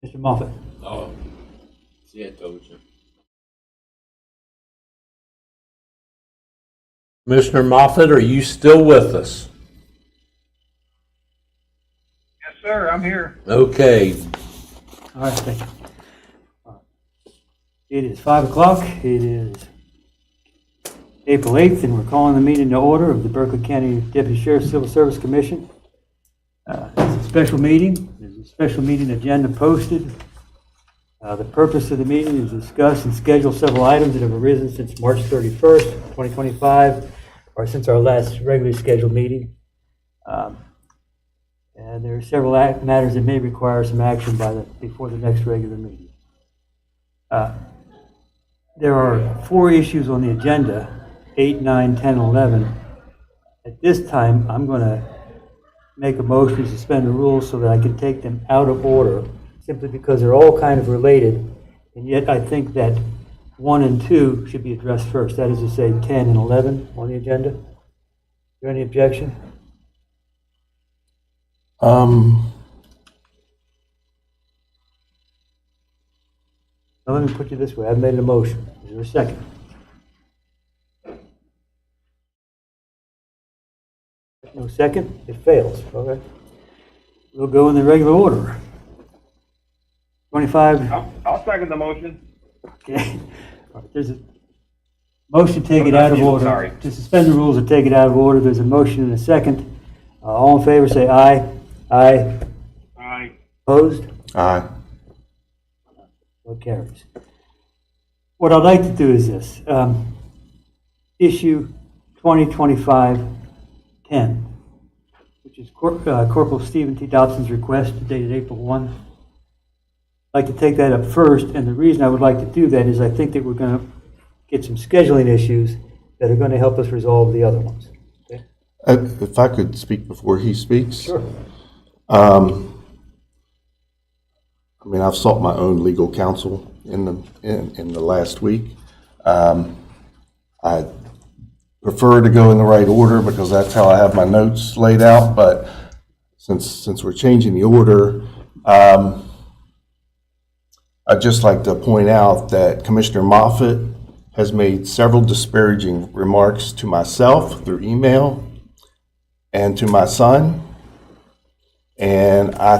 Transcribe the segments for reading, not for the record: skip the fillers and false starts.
Mr. Moffett. Oh, see, I told you. Commissioner Moffett, are you still with us? Yes, sir, I'm here. Okay. All right, thank you. It is 5 o'clock. It is April 8th, and we're calling the meeting to order of the Berkeley County Deputy Sheriff Civil Service Commission. It's a special meeting. There's a special meeting agenda posted. The purpose of the meeting is to discuss and schedule several items that have arisen since March 31st, 2025, or since our last regularly scheduled meeting. And there are several matters that may require some action before the next regular meeting. There are 4 issues on the agenda, 8, 9, 10, and 11. At this time, I'm going to make a motion to suspend the rules so that I can take them out of order, simply because they're all kind of related, and yet I think that 1 and 2 should be addressed first. That is to say, 10 and 11 on the agenda. Is there any objection? Now, let me put you this way. I've made a motion. Is there a second? No second? It fails. Okay. We'll go in the regular order. 25. I'll second the motion. Okay. All right, there's a motion to take it out of order. Sorry. To suspend the rules and take it out of order. There's a motion and a second. All in favor say aye. Aye. Aye. Opposed? Aye. What carries? What I'd like to do is this. Issue 2025-10, which is Corporal Stephen T. Dobson's request dated April 1. I'd like to take that up first, and the reason I would like to do that is I think that we're going to get some scheduling issues that are going to help us resolve the other ones. Okay? If I could speak before he speaks. Sure. I mean, I've sought my own legal counsel in the last week. I prefer to go in the right order because that's how I have my notes laid out. But since we're changing the order, I'd just like to point out that Commissioner Moffett has made several disparaging remarks to myself through email and to my son. And I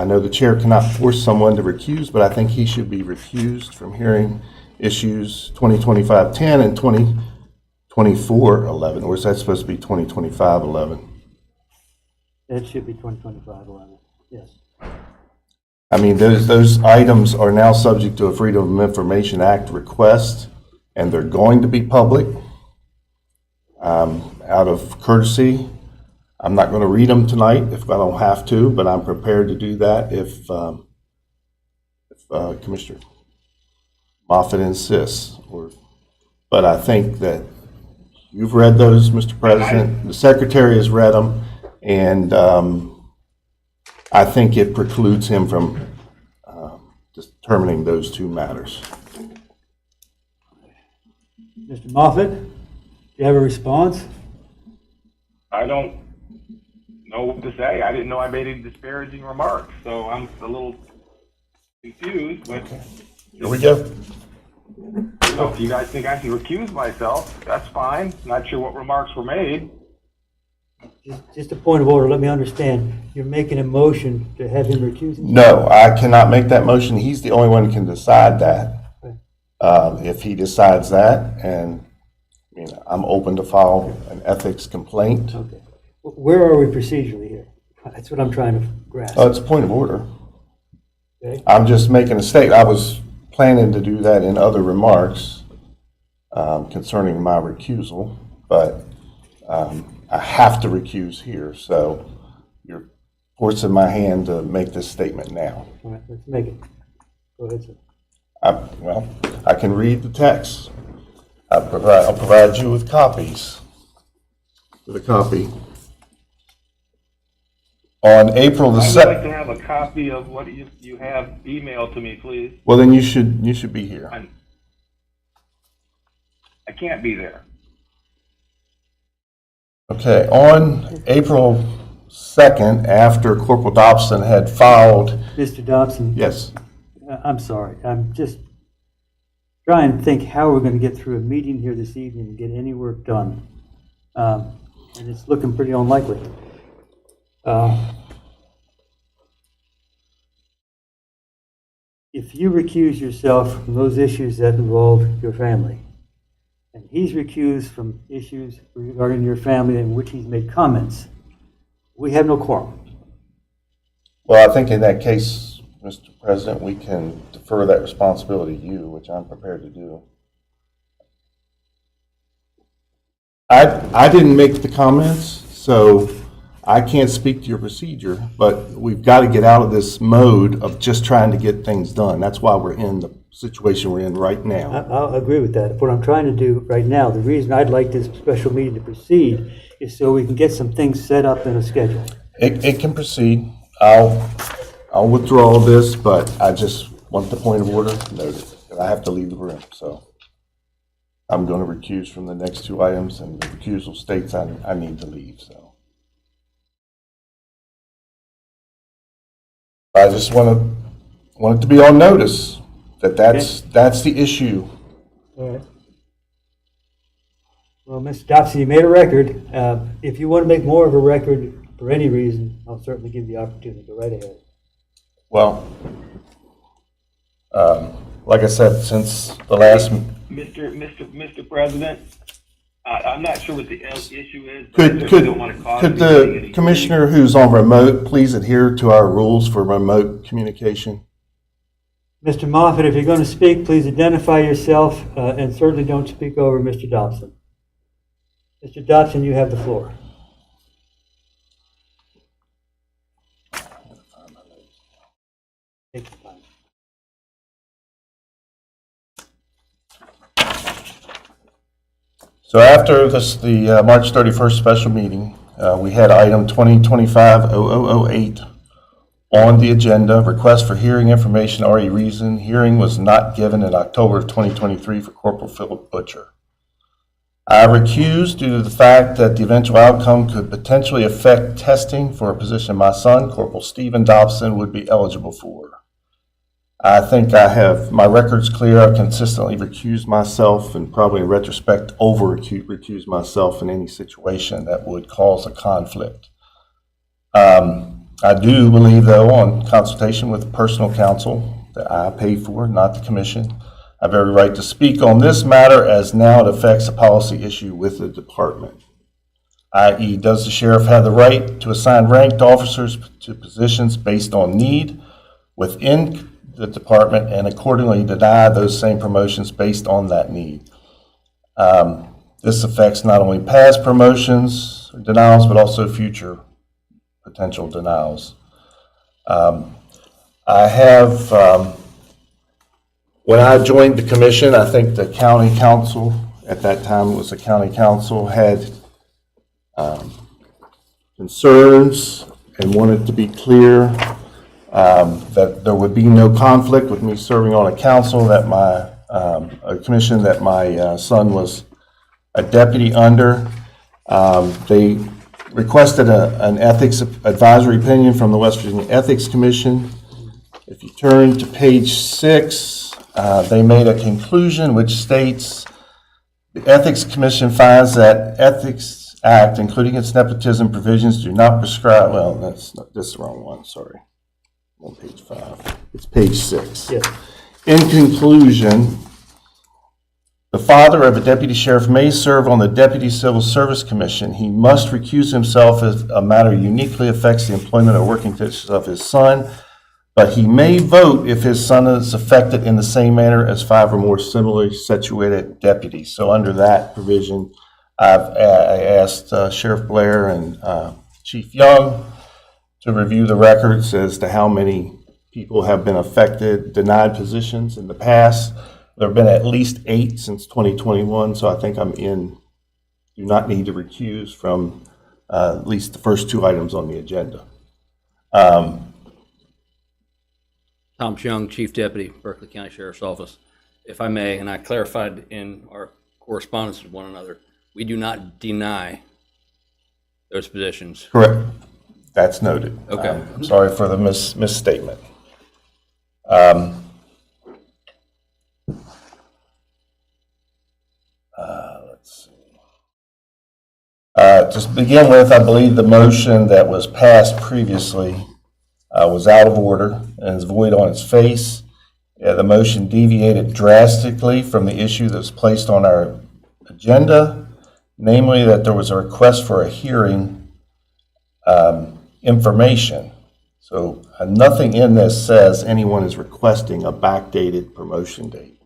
know the chair cannot force someone to recuse, but I think he should be recused from hearing issues 2025-10 and 2024-11, or is that supposed to be 2025-11? That should be 2025-11, yes. I mean, those items are now subject to a Freedom of Information Act request, and they're going to be public. Out of courtesy, I'm not going to read them tonight if I don't have to, but I'm prepared to do that if Commissioner Moffett insists. But I think that you've read those, Mr. President. The Secretary has read them, and I think it precludes him from determining those 2 matters. Mr. Moffett, do you have a response? I don't know what to say. I didn't know I made any disparaging remarks, so I'm a little confused. But Here we go. if you guys think I can recuse myself, that's fine. Not sure what remarks were made. Just a point of order, let me understand. You're making a motion to have him recuse himself? No, I cannot make that motion. He's the only one who can decide that. Okay. If he decides that, and I mean, I'm open to file an ethics complaint. Okay. Where are we procedurally here? That's what I'm trying to grasp. Oh, it's a point of order. Okay. I'm just making a statement. I was planning to do that in other remarks concerning my recusal, but I have to recuse here, so you're forcing my hand to make this statement now. All right, let's make it. Go ahead, sir. I can read the text. I'll provide you with copies. With a copy. On April the I'd 7th. like to have a copy of what you have emailed to me, please. Well, then you should be here. I can't be there. Okay, on April 2nd, after Corporal Dobson had filed, Mr. Dobson? yes, I'm sorry. I'm just trying to think how we're going to get through a meeting here this evening and get any work done. And it's looking pretty unlikely. If you recuse yourself from those issues that involve your family, and he's recused from issues regarding your family in which he's made comments, we have no quorum. well, I think in that case, Mr. President, we can defer that responsibility to you, which I'm prepared to do. I didn't make the comments, so I can't speak to your procedure, but we've got to get out of this mode of just trying to get things done. That's why we're in the situation we're in right now. I'll agree with that. What I'm trying to do right now, the reason I'd like this special meeting to proceed is so we can get some things set up in a schedule. It can proceed. I'll withdraw this, but I just want the point of order noted. I have to leave the room, so I'm going to recuse from the next 2 items, and the recusal states I need to leave, so. I just want it to be on notice that that's the issue. All right. Well, Mr. Dobson, you made a record. If you want to make more of a record for any reason, I'll certainly give you the opportunity. Go right ahead. Well, like I said, since the last... Mr. President, I'm not sure what the issue is. But I Could certainly don't want to cause the anything any- commissioner who's on remote please adhere to our rules for remote communication? Mr. Moffett, if you're going to speak, please identify yourself and certainly don't speak over Mr. Dobson. Mr. Dobson, you have the floor. Take your time. So after the March 31st special meeting, we had item 2025-0008 on the agenda, request for hearing information already reasoned. Hearing was not given in October of 2023 for Corporal Philip Butcher. I recused due to the fact that the eventual outcome could potentially affect testing for a position my son, Corporal Stephen Dobson, would be eligible for. I think I have my records clear. I've consistently recused myself and probably in retrospect over-recused myself in any situation that would cause a conflict. I do believe, though, on consultation with personal counsel that I pay for, not the commission, I have every right to speak on this matter as now it affects a policy issue with the department. I.e., does the sheriff have the right to assign ranked officers to positions based on need within the department and accordingly deny those same promotions based on that need? This affects not only past promotions or denials, but also future potential denials. When I joined the commission, I think the county council, at that time it was the county council, had concerns and wanted to be clear that there would be no conflict with me serving on a council that a commission that my son was a deputy under. They requested an ethics advisory opinion from the West Virginia Ethics Commission. If you turn to page 6, they made a conclusion which states the Ethics Commission finds that Ethics Act, including its nepotism provisions, do not prescribe. Well, that's the wrong one. Sorry, on page 5. It's page 6. Yes. In conclusion, the father of a deputy sheriff may serve on the Deputy Civil Service Commission. He must recuse himself if a matter uniquely affects the employment or working conditions of his son, but he may vote if his son is affected in the same manner as 5 or more similarly situated deputies. So under that provision, I asked Sheriff Blair and Chief Young to review the records as to how many people have been affected, denied positions in the past. There have been at least 8 since 2021, so I think do not need to recuse from at least the first 2 items on the agenda. Tom Chung, Chief Deputy, Berkeley County Sheriff's Office. If I may, and I clarified in our correspondence with one another, we do not deny those positions. Correct. That's noted. Okay. I'm sorry for the misstatement. Let's see. Just to begin with, I believe the motion that was passed previously was out of order and is void on its face. The motion deviated drastically from the issue that was placed on our agenda, namely that there was a request for a hearing information. So nothing in this says anyone is requesting a backdated promotion date.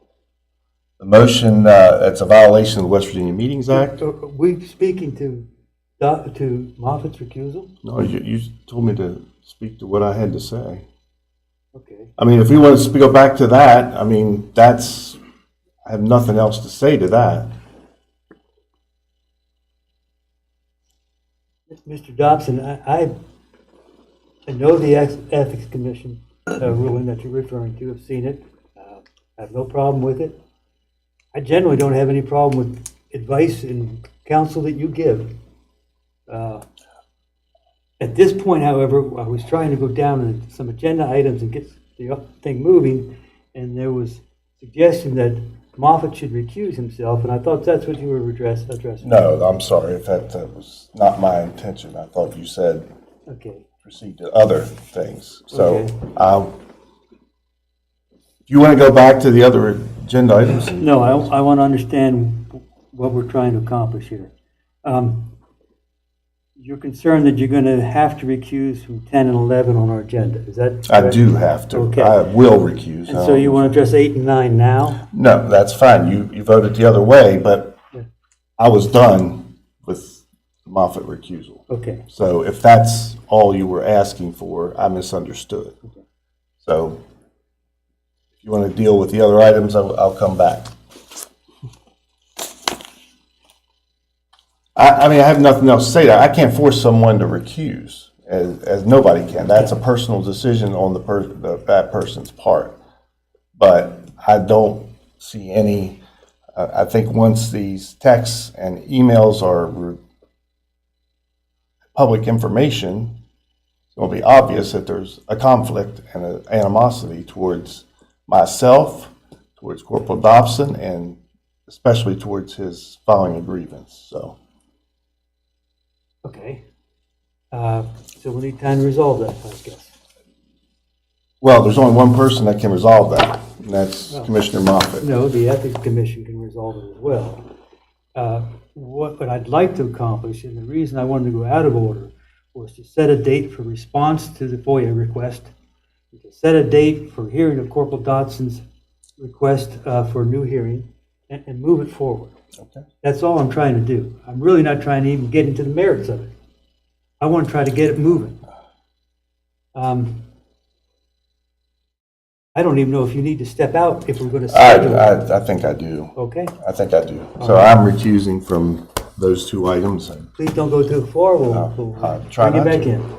The motion, it's a violation of the West Virginia Meetings Act. Are we speaking to Moffitt's recusal? No, you told me to speak to what I had to say. Okay. I mean, if we want to go back to that, I mean, I have nothing else to say to that. Mr. Dobson, I know the Ethics Commission ruling that you're referring to. I've seen it. I have no problem with it. I generally don't have any problem with advice and counsel that you give. At this point, however, I was trying to go down some agenda items and get the thing moving, and there was suggestion that Moffitt should recuse himself, and I thought that's what you were addressing. No, I'm sorry if that was not my intention. I thought you said Okay. proceed to other things. So, Okay. if you want to go back to the other agenda items? No, I want to understand what we're trying to accomplish here. You're concerned that you're going to have to recuse from 10 and 11 on our agenda. Is that correct? I do have to. Okay. I will recuse. And so you want to address 8 and 9 now? No, that's fine. You voted the other way, but Yeah. I was done with the Moffitt recusal. Okay. So if that's all you were asking for, I misunderstood. Okay. So if you want to deal with the other items, I'll come back. I mean, I have nothing else to say. I can't force someone to recuse, as nobody can. That's a personal decision on that person's part. But I don't see any. I think once these texts and emails are public information, it's going to be obvious that there's a conflict and an animosity towards myself, towards Corporal Dobson, and especially towards his filing a grievance. So. Okay. So we need time to resolve that, I guess. Well, there's only one person that can resolve that, and that's Commissioner Moffitt. No, the Ethics Commission can resolve it as well. What I'd like to accomplish, and the reason I wanted to go out of order, was to set a date for response to the FOIA request, to set a date for hearing of Corporal Dodson's request for a new hearing, and move it forward. Okay. That's all I'm trying to do. I'm really not trying to even get into the merits of it. I want to try to get it moving. I don't even know if you need to step out if we're going to schedule. I think I do. Okay? I think I do. So I'm recusing from those two items. And Please don't go too far. We'll try bring you not back to. in.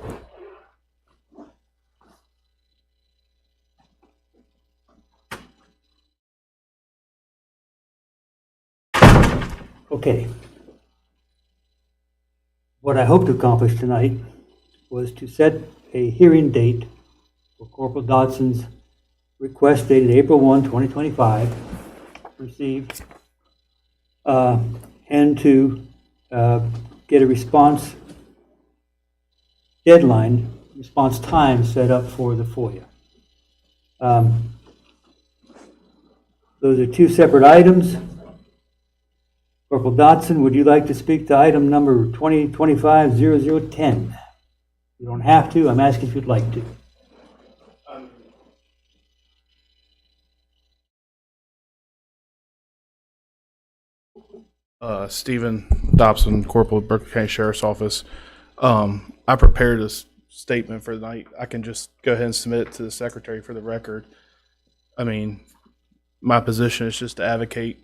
Okay. What I hope to accomplish tonight was to set a hearing date for Corporal Dodson's request dated April 1, 2025, received, and to get a response deadline, response time set up for the FOIA. Those are two separate items. Corporal Dodson, would you like to speak to item number 2025-0010? You don't have to. I'm asking if you'd like to. Stephen Dobson, Corporal, Berkeley County Sheriff's Office. I prepared a statement for the night. I can just go ahead and submit it to the Secretary for the record. I mean, my position is just to advocate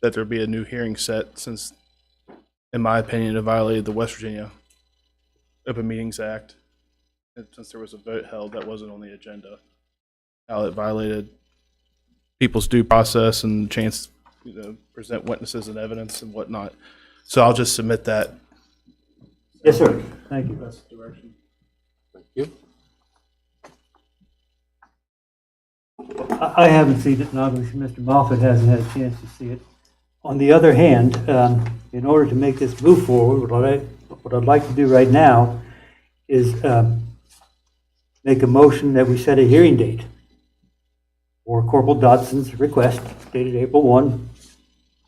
that there be a new hearing set since, in my opinion, it violated the West Virginia Open Meetings Act. And since there was a vote held that wasn't on the agenda, how it violated people's due process and chance present witnesses and evidence and whatnot. So I'll just submit that Yes, sir. Thank you. That's the direction. Thank you. I haven't seen it, and obviously Mr. Moffett hasn't had a chance to see it. On the other hand, in order to make this move forward, what I'd like to do right now is make a motion that we set a hearing date for Corporal Dotson's request dated April 1,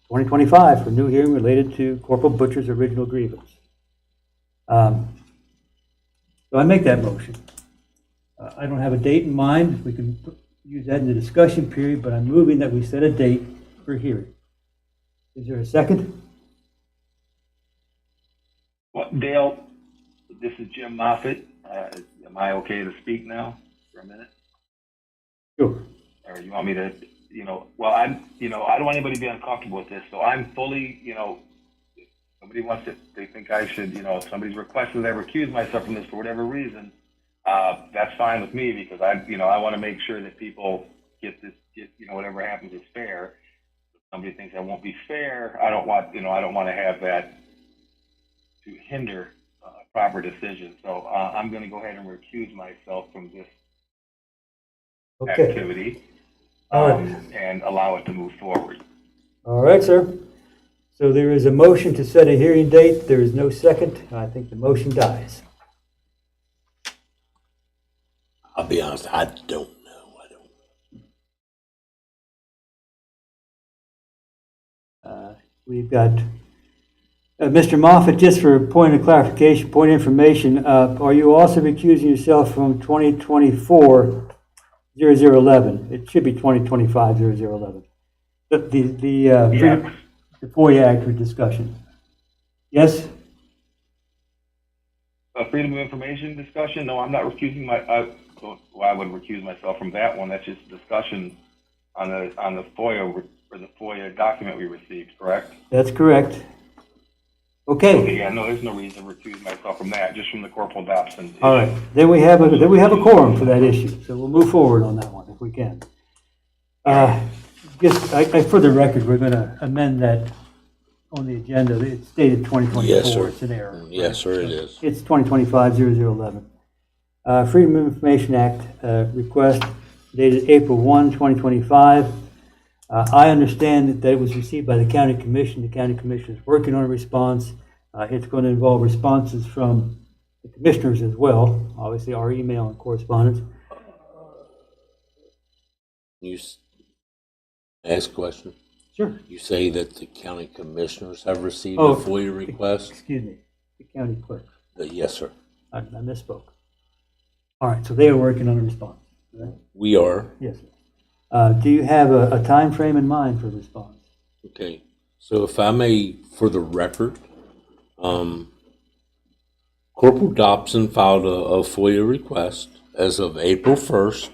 2025 for new hearing related to Corporal Butcher's original grievance. So I make that motion. I don't have a date in mind. We can use that in the discussion period, but I'm moving that we set a date for hearing. Is there a second? Well, Dale, this is Jim Moffitt. Am I okay to speak now for a minute? Sure. Or you want me to, well, I don't want anybody to be uncomfortable with this, so I'm fully, if somebody wants to, they think I should, if somebody's requested that I recuse myself from this for whatever reason, that's fine with me because I want to make sure that people get whatever happens is fair. If somebody thinks I won't be fair, I don't want to have that to hinder proper decision. So I'm going to go ahead and recuse myself from this Okay. activity All right. and allow it to move forward. All right, sir. So there is a motion to set a hearing date. There is no second. I think the motion dies. I'll be honest, I don't know. We've got Mr. Moffett, just for a point of clarification, point of information, are you also recusing yourself from 2024-0011? It should be 2025-0011. Yes. The FOIA Act for discussion. Yes? Freedom of information discussion? No, I'm not recusing I wouldn't recuse myself from that one. That's just discussion on the FOIA or the FOIA document we received, correct? That's correct. Okay, Okay. yeah, no, there's no reason to recuse myself from that, just from the Corporal Dobson. All right. Then we have a quorum for that issue, so we'll move forward on that one if we can. For the record, we're going to amend that on the agenda. It's dated 2024. Yes, sir. It's an error. Yes, sir, it is. It's 2025-0011. Freedom of Information Act request dated April 1, 2025. I understand that it was received by the County Commission. The County Commission is working on a response. It's going to involve responses from the commissioners as well, obviously our email and correspondence. Ask a question. Sure. You say that the county commissioners have received Oh, a FOIA request? Excuse me, the county clerk. Yes, sir. I misspoke. All right, so they are working on a response. Right? We are. Yes, sir. Do you have a time frame in mind for response? Okay. So if I may, for the record, Corporal Dobson filed a FOIA request as of April 1st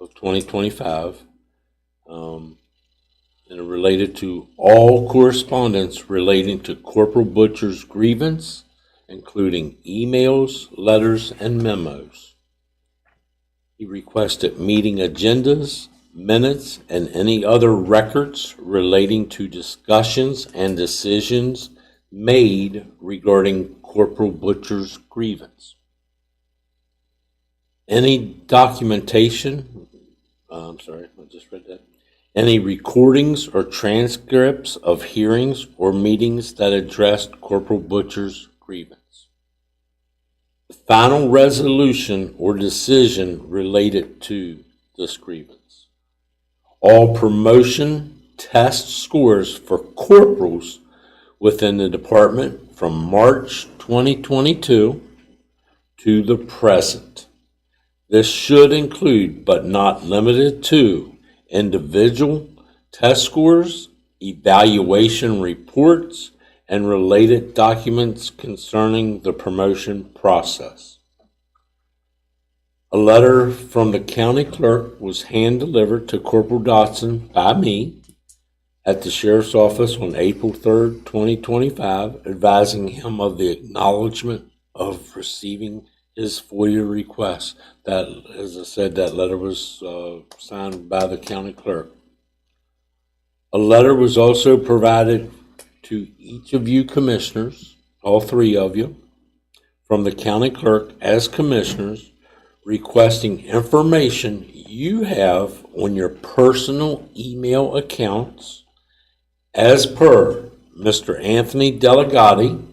of 2025, and it related to all correspondence relating to Corporal Butcher's grievance, including emails, letters, and memos. He requested meeting agendas, minutes, and any other records relating to discussions and decisions made regarding Corporal Butcher's grievance. Any documentation, I just read that. Any recordings or transcripts of hearings or meetings that addressed Corporal Butcher's grievance. The final resolution or decision related to this grievance. All promotion test scores for corporals within the department from March 2022 to the present. This should include, but not limited to, individual test scores, evaluation reports, and related documents concerning the promotion process. A letter from the county clerk was hand-delivered to Corporal Dotson by me at the Sheriff's Office on April 3rd, 2025, advising him of the acknowledgement of receiving his FOIA request. That, as I said, that letter was signed by the county clerk. A letter was also provided to each of you commissioners, all three of you, from the county clerk as commissioners requesting information you have on your personal email accounts as per Mr. Anthony Delegati,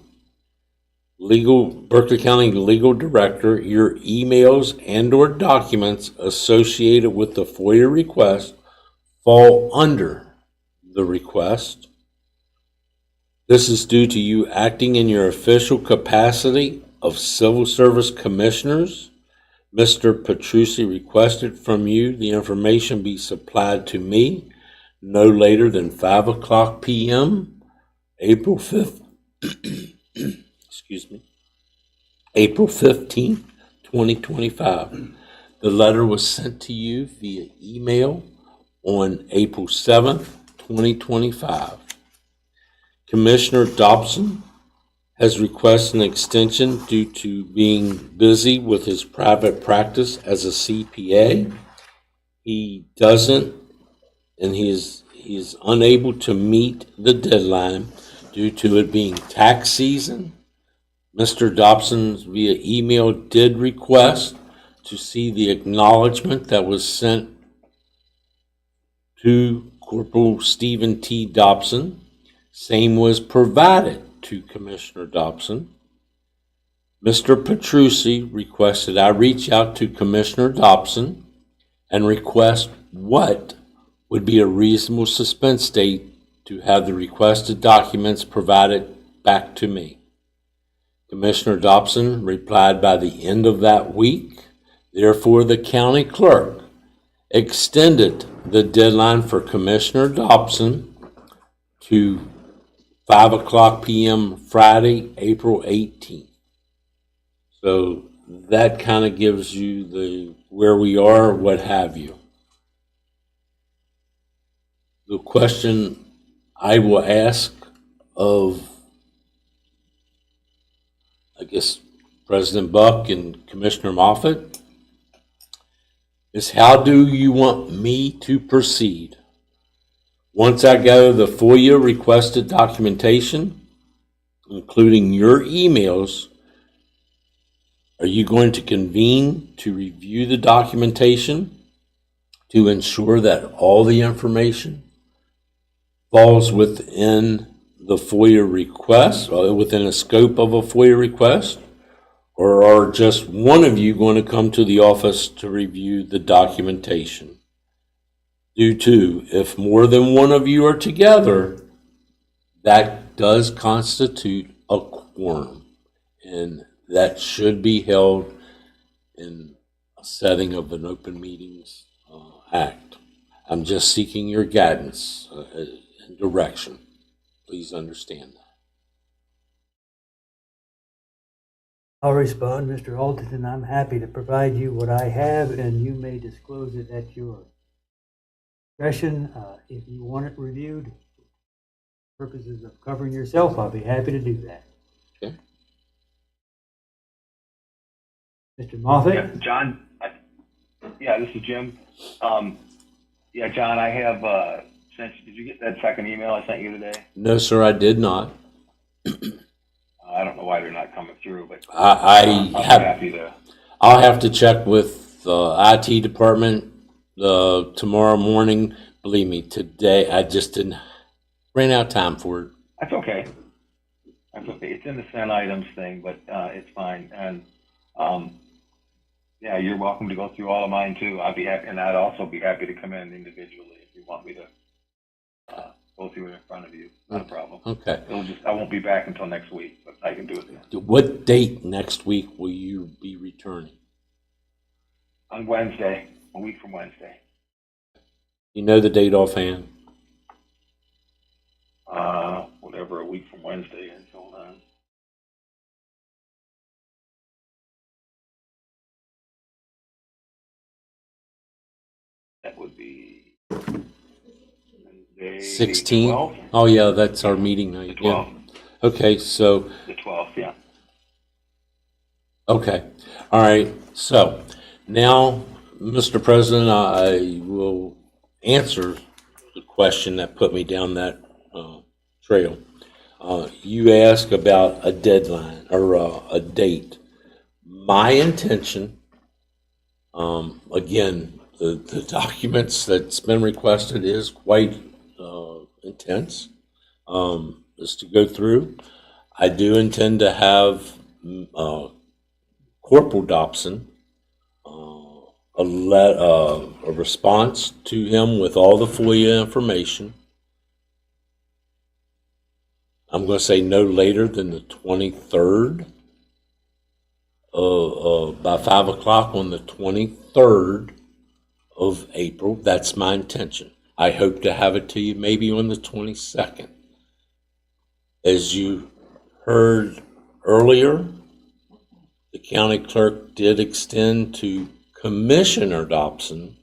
Berkeley County Legal Director. Your emails and or documents associated with the FOIA request fall under the request. This is due to you acting in your official capacity of Civil Service Commissioners. Mr. Petrucci requested from you the information be supplied to me no later than 5:00 p.m. April 5th, excuse me, April 15th, 2025. The letter was sent to you via email on April 7th, 2025. Commissioner Dobson has requested an extension due to being busy with his private practice as a CPA. He doesn't, and he is unable to meet the deadline due to it being tax season. Mr. Dobson via email did request to see the acknowledgement that was sent to Corporal Stephen T. Dobson. Same was provided to Commissioner Dobson. Mr. Petrucci requested I reach out to Commissioner Dobson and request what would be a reasonable suspense date to have the requested documents provided back to me. Commissioner Dobson replied by the end of that week. Therefore, the county clerk extended the deadline for Commissioner Dobson to 5:00 p.m. Friday, April 18th. So that kind of gives you the where we are, what have you. The question I will ask of, I guess, President Buck and Commissioner Moffitt is, how do you want me to proceed? Once I gather the FOIA requested documentation, including your emails, are you going to convene to review the documentation to ensure that all the information falls within the FOIA request, or within the scope of a FOIA request? Or are just one of you going to come to the office to review the documentation? Due to, if more than one of you are together, that does constitute a quorum, and that should be held in a setting of an Open Meetings Act. I'm just seeking your guidance and direction. Please understand that. I'll respond, Mr. Alderson. I'm happy to provide you what I have, and you may disclose it at your discretion. If you want it reviewed for purposes of covering yourself, I'll be happy to do that. Okay. Mr. Moffett? Yeah, John, yeah, this is Jim. Yeah, John, I have did you get that second email I sent you today? No, sir, I did not. I don't know why they're not coming through, but I'm happy to. I'll have to check with the IT department tomorrow morning. Believe me, today I just ran out of time for it. That's okay. That's okay. It's in the sent items thing, but it's fine. And yeah, you're welcome to go through all of mine too. I'd be happy, and I'd also be happy to come in individually if you want me to go through it in front of you. Not a problem. Okay. I won't be back until next week, but I can do it then. What date next week will you be returning? On Wednesday, a week from Wednesday. You know the date offhand? Whatever a week from Wednesday is. Hold on. That would be Wednesday. 16? 12th? Oh, yeah, that's our meeting night. The Yeah. 12th. Okay, so, The 12th, yeah. okay. All right, so now, Mr. President, I will answer the question that put me down that trail. You asked about a deadline or a date. My intention, again, the documents that's been requested is quite intense, is to go through. I do intend to have Corporal Dobson a response to him with all the FOIA information. I'm going to say no later than the 23rd, by 5 o'clock on the 23rd of April. That's my intention. I hope to have it to you maybe on the 22nd. As you heard earlier, the county clerk did extend to Commissioner Dobson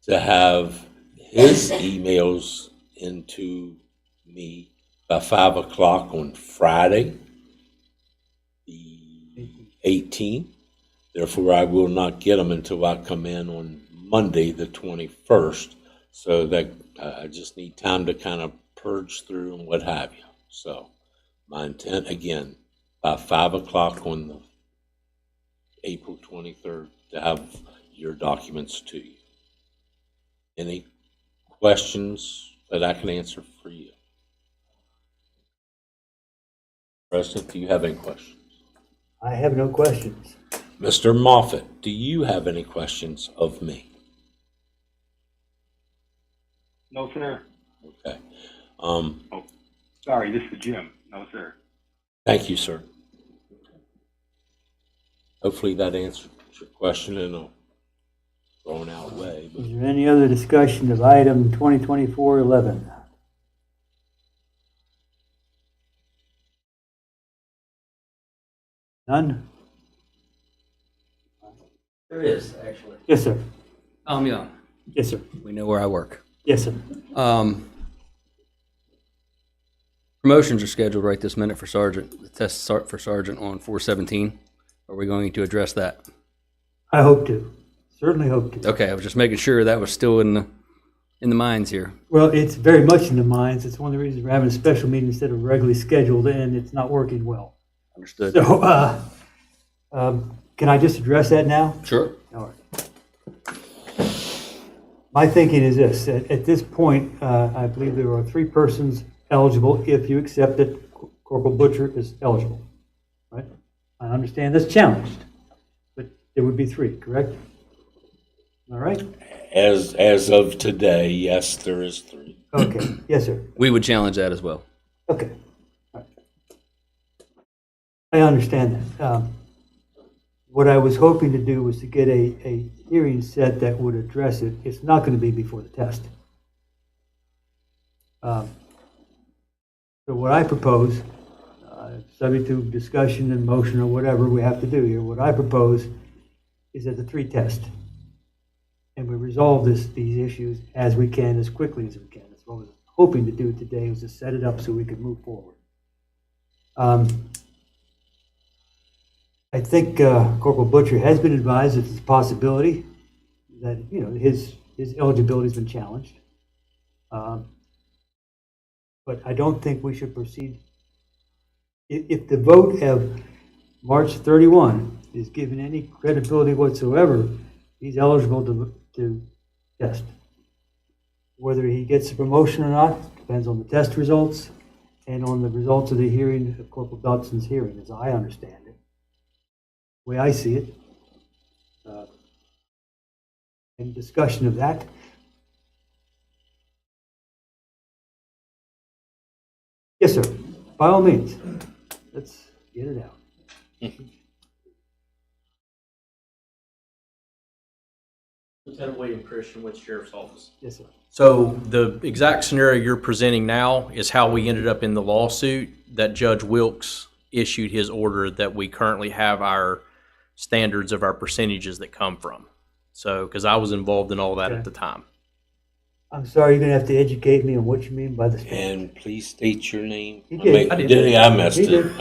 to have his emails into me by 5 o'clock on Friday, the 18th. Therefore, I will not get them until I come in on Monday, the 21st. So that I just need time to kind of purge through and what have you. So my intent, again, by 5 o'clock on the April 23rd, to have your documents to you. Any questions that I can answer for you? President, do you have any questions? I have no questions. Mr. Moffett, do you have any questions of me? No, sir. Okay. Sorry, this is Jim. No, sir. Thank you, sir. Hopefully that answers your question in a thrown out way. Is there any other discussion of item 2024-11? None? There is, actually. Yes, sir. Tom Young, Yes, sir. we know where I work. Yes, sir. Promotions are scheduled right this minute for sergeant. The test start for sergeant on 4/17. Are we going to address that? I hope to. Certainly hope to. Okay, I was just making sure that was still in the minds here. Well, it's very much in the minds. It's one of the reasons we're having a special meeting instead of regularly scheduled, and it's not working well. Understood. So, can I just address that now? Sure. All right. My thinking is this: at this point, I believe there are 3 persons eligible if you accept that Corporal Butcher is eligible. Right? I understand that's challenged, but there would be 3, correct? All right? As of today, yes, there is 3. Okay. Yes, sir. We would challenge that as well. Okay. All right. I understand that. What I was hoping to do was to get a hearing set that would address it. It's not going to be before the test. So what I propose, subject to discussion and motion or whatever we have to do here, what I propose is that the 3 test. And we resolve these issues as we can, as quickly as we can. That's what I was hoping to do today, was to set it up so we could move forward. I think Corporal Butcher has been advised that it's a possibility that, you know, his eligibility has been challenged. But I don't think we should proceed. If the vote of March 31 is given any credibility whatsoever, he's eligible to test. Whether he gets a promotion or not depends on the test results and on the results of the hearing, of Corporal Dodson's hearing, as I understand it. The way I see it. And discussion of that. Yes, sir. By all means. Let's get it out. Lieutenant William Christian with Sheriff's Office. Yes, sir. So the exact scenario you're presenting now is how we ended up in the lawsuit that Judge Wilkes issued his order that we currently have our standards of our percentages that come from. So, because I was involved in all that Okay. at the time. I'm sorry, you're going to have to educate me on what you mean by the standard. And please state your name. He did. I I did. I messed He it. did.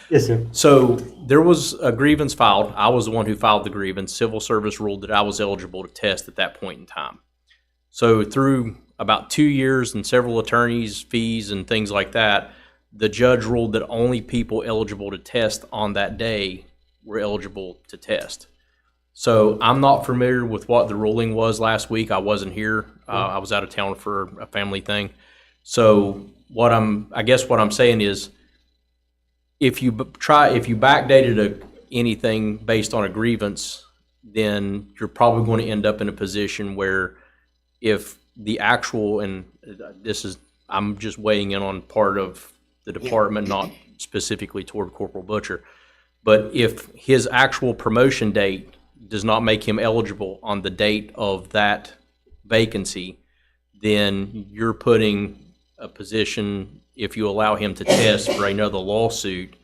Yes, sir. So there was a grievance filed. I was the one who filed the grievance. Civil Service ruled that I was eligible to test at that point in time. So through about 2 years and several attorneys' fees and things like that, the judge ruled that only people eligible to test on that day were eligible to test. So I'm not familiar with what the ruling was last week. I wasn't here. I was out of town for a family thing. So I guess what I'm saying is, if you backdated anything based on a grievance, then you're probably going to end up in a position where if the actual, and I'm just weighing in on part of the department, not specifically toward Corporal Butcher, but if his actual promotion date does not make him eligible on the date of that vacancy, then you're putting a position, if you allow him to test, for another lawsuit,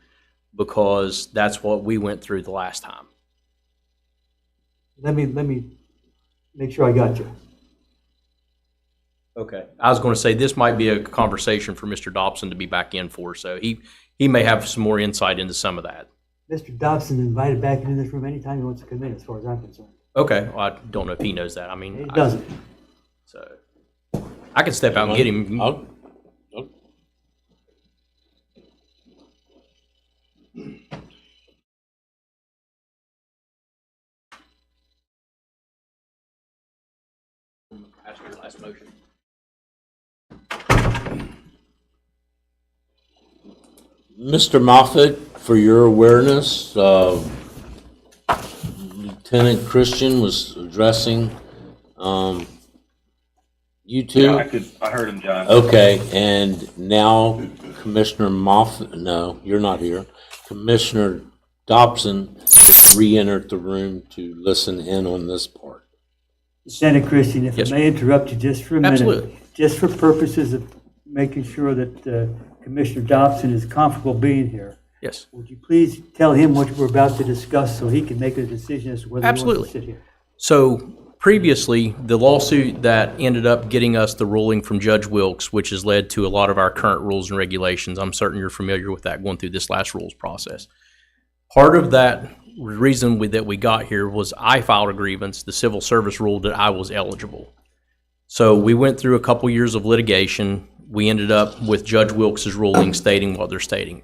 because that's what we went through the last time. Let me make sure I got you. Okay. I was going to say, this might be a conversation for Mr. Dobson to be back in for, so he may have some more insight into some of that. Mr. Dobson invited back into this room anytime he wants to come in, as far as I'm concerned. Okay. Well, I don't know if he knows that. I mean, He doesn't. So I can step out and get him. I'll- Ask your last motion. Mr. Moffett, for your awareness, Lieutenant Christian was addressing you two. Yeah, I heard him, John. Okay, and now Commissioner Moffett, no, you're not here. Commissioner Dobson re-entered the room to listen in on this part. Lieutenant Christian, if Yes, I may interrupt you just for a minute. Absolutely. Just for purposes of making sure that Commissioner Dobson is comfortable being here, Yes. would you please tell him what we're about to discuss so he can make a decision as to whether he wants Absolutely. to sit here? So previously, the lawsuit that ended up getting us the ruling from Judge Wilkes, which has led to a lot of our current rules and regulations, I'm certain you're familiar with that going through this last rules process. Part of that reason that we got here was I filed a grievance. The civil service ruled that I was eligible. So we went through a couple years of litigation. We ended up with Judge Wilkes' ruling stating what they're stating.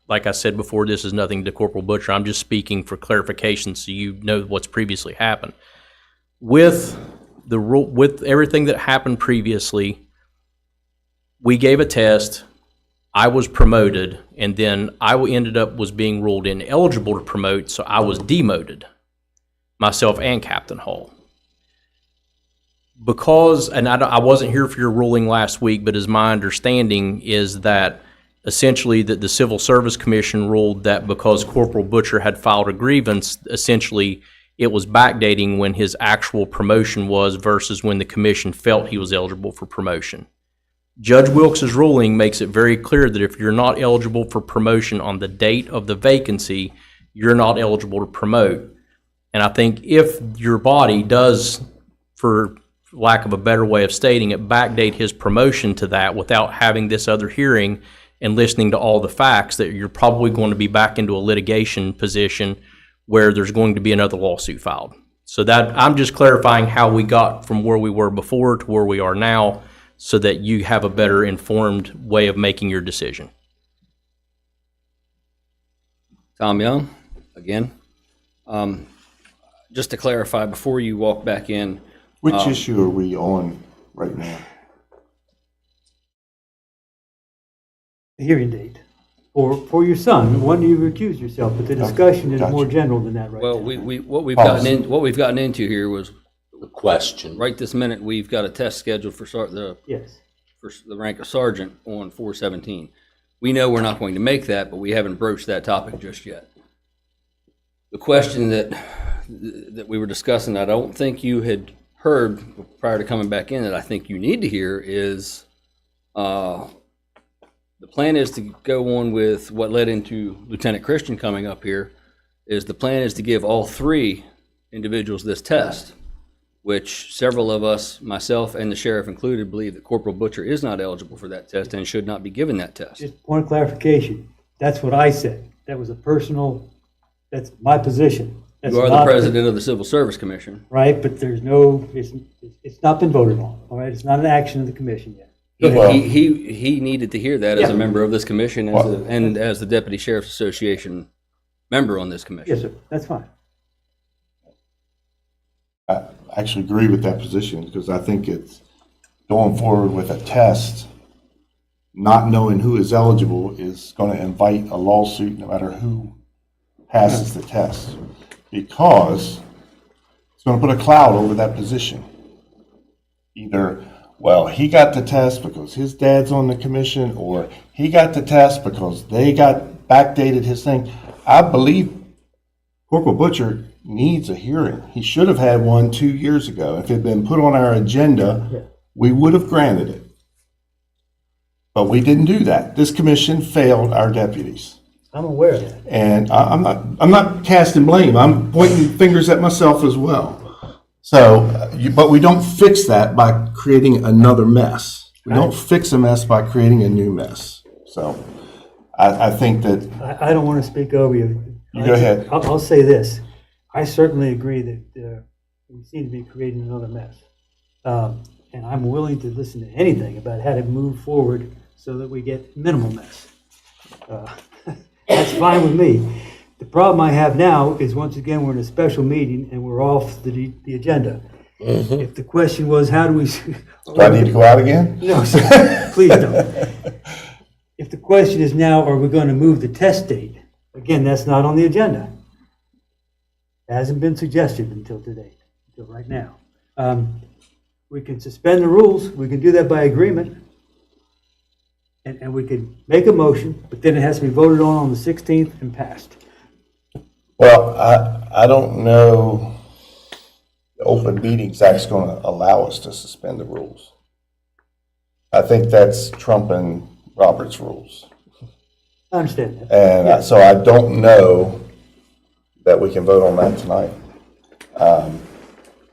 Like I said before, this is nothing to Corporal Butcher. I'm just speaking for clarification so you know what's previously happened. With everything that happened previously, we gave a test. I was promoted, and then I ended up was being ruled ineligible to promote, so I was demoted, myself and Captain Hall. Because, and I wasn't here for your ruling last week, but as my understanding is that essentially that the Civil Service Commission ruled that because Corporal Butcher had filed a grievance, essentially it was backdating when his actual promotion was versus when the commission felt he was eligible for promotion. Judge Wilkes' ruling makes it very clear that if you're not eligible for promotion on the date of the vacancy, you're not eligible to promote. And I think if your body does, for lack of a better way of stating it, backdate his promotion to that without having this other hearing and listening to all the facts, that you're probably going to be back into a litigation position where there's going to be another lawsuit filed. So that I'm just clarifying how we got from where we were before to where we are now, so that you have a better informed way of making your decision. Tom Young, again. Just to clarify, before you walk back in, Which issue are we on right now? The hearing date for your son, when you recuse yourself, but the discussion is more general than that right well, now. what we've Policy. gotten into here was The question. right this minute we've got a test scheduled for Yes. for the rank of sergeant on 417. We know we're not going to make that, but we haven't broached that topic just yet. The question that we were discussing that I don't think you had heard prior to coming back in, that I think you need to hear, is the plan is to go on with what led into Lieutenant Christian coming up here. Is the plan is to give all three individuals this test, which several of us, myself and the sheriff included, believe that Corporal Butcher is not eligible for that test and should not be given that test. Just point of clarification. That's what I said. That was that's my position. That's You are the not president of the Civil Service Commission. Right, but there's it's not been voted on, all right? It's not an action of the commission yet. He needed to hear that as a Yeah. member of this commission and as the Deputy Sheriff's Association member on this commission. Yes, sir, that's fine. I actually agree with that position because I think it's going forward with a test, not knowing who is eligible is going to invite a lawsuit no matter who passes the test, because it's going to put a cloud over that position. Either, well, he got the test because his dad's on the commission, or he got the test because they got backdated his thing. I believe Corporal Butcher needs a hearing. He should have had one 2 years ago. If it had been put on our agenda, we would have granted it. But we didn't do that. This commission failed our deputies. I'm aware of that. And I'm not casting blame. I'm pointing fingers at myself as well. So, but we don't fix that by creating another mess. We don't fix a mess by creating a new mess. So, I think that. I don't want to speak over you. You go ahead. I'll say this. I certainly agree that we seem to be creating another mess. And I'm willing to listen to anything about how to move forward so that we get minimal mess. That's fine with me. The problem I have now is, once again, we're in a special meeting and we're off the agenda. If the question was, how do we... Do I need to go out again? No, sir, please don't. If the question is now, are we going to move the test date? Again, that's not on the agenda. It hasn't been suggested until today, until right now. We can suspend the rules. We can do that by agreement. And we can make a motion, but then it has to be voted on the 16th and passed. Well, I don't know the Open Meetings Act's going to allow us to suspend the rules. I think that's trumping Robert's rules. I understand that. And Yeah. so I don't know that we can vote on that tonight.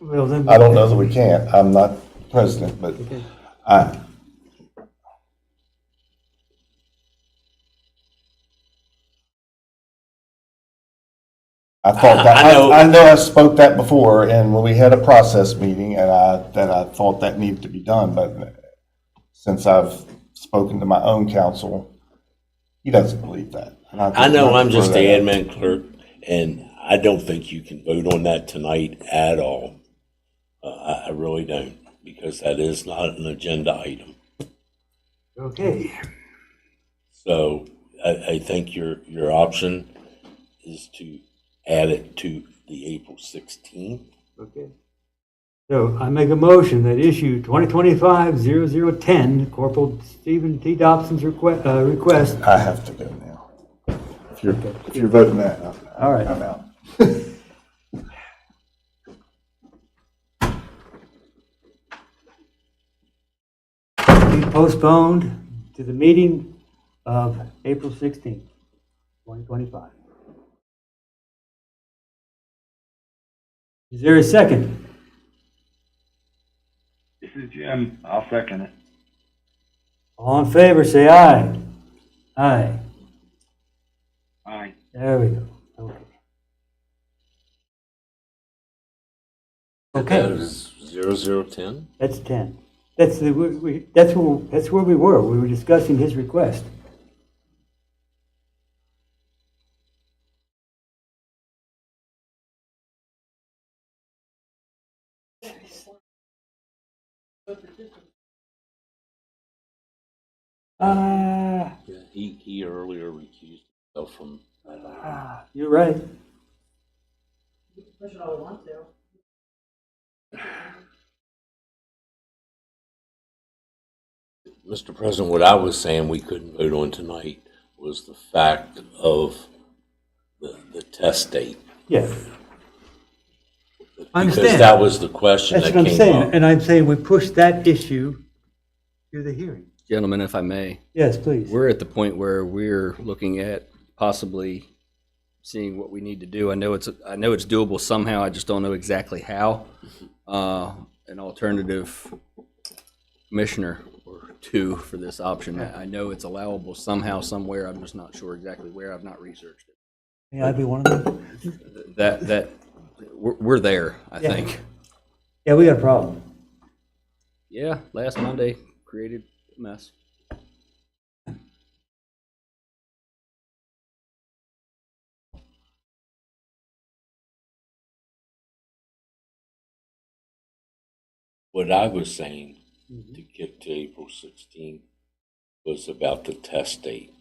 Well, then, I don't know that we can't. I'm not president, but Okay. I thought that, I know- I know I spoke that before, and when we had a process meeting, and I thought that needed to be done, but since I've spoken to my own counsel, he doesn't believe that. And I know I'm just the the admin clerk, and I don't think you can vote on that tonight at all. I really don't, because that is not an agenda item. Okay. So I think your option is to add it to the April 16th. Okay. So I make a motion that issue 2025-0010, Corporal Stephen T. Dobson's request. I have to go now. If you're voting that, All right. I'm out. Be postponed to the meeting of April 16th, 2025. Is there a second? This is Jim. I'll second it. All in favor, say aye. Aye. Aye. There we go. Okay. That Okay, is 0010. that's 10. That's that's where we were. We were discussing his request. Yeah, he earlier recused himself from that. You're right. Mr. President, what I was saying we couldn't vote on tonight was the fact of the test date. Yeah, I Because understand. that was the question That's that what I'm came saying. up. And I'm saying we push that issue to the hearing. Gentlemen, if I may, Yes, please. we're at the point where we're looking at possibly seeing what we need to do. I know it's doable somehow. I just don't know exactly how. An alternative commissioner or two for this option. I know it's allowable somehow, somewhere. I'm just not sure exactly where. I've not researched it. May I be one of them? We're there, I Yeah. think. Yeah, we got a problem. Yeah, last Monday created mess. What I was saying to get to April 16th was about the test date,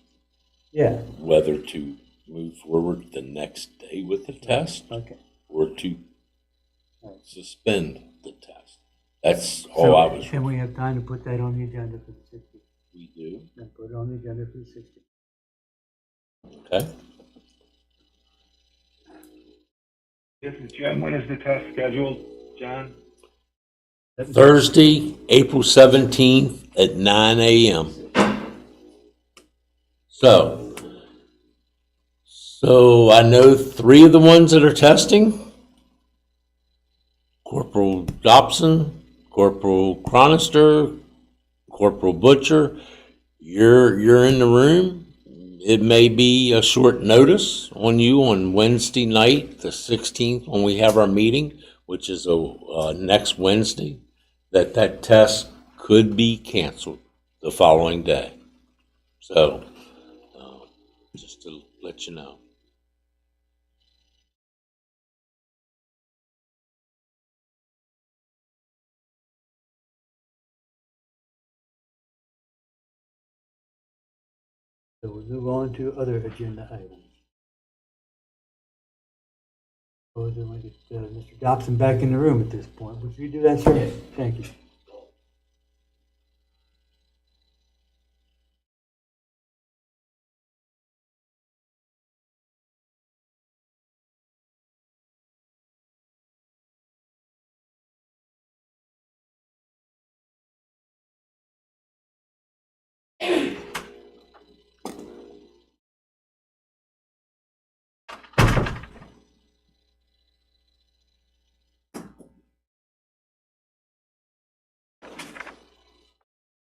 Yeah, whether to move forward the next day with the test okay. or to suspend the test. That's all I was. Can we have time to put that on the agenda for the 16th? We do. And put it on the agenda for the 16th. Okay. This is Jim. When is the test scheduled, John? Thursday, April 17th at 9 a.m. So I know 3 of the ones that are testing. Corporal Dobson, Corporal Chronister, Corporal Butcher, you're in the room. It may be a short notice on you on Wednesday night, the 16th, when we have our meeting, which is next Wednesday, that test could be canceled the following day. So, just to let you know. So we'll move on to other agenda items. Or do we get Mr. Dobson back in the room at this point? Would you do that, sir? Yes. Thank you.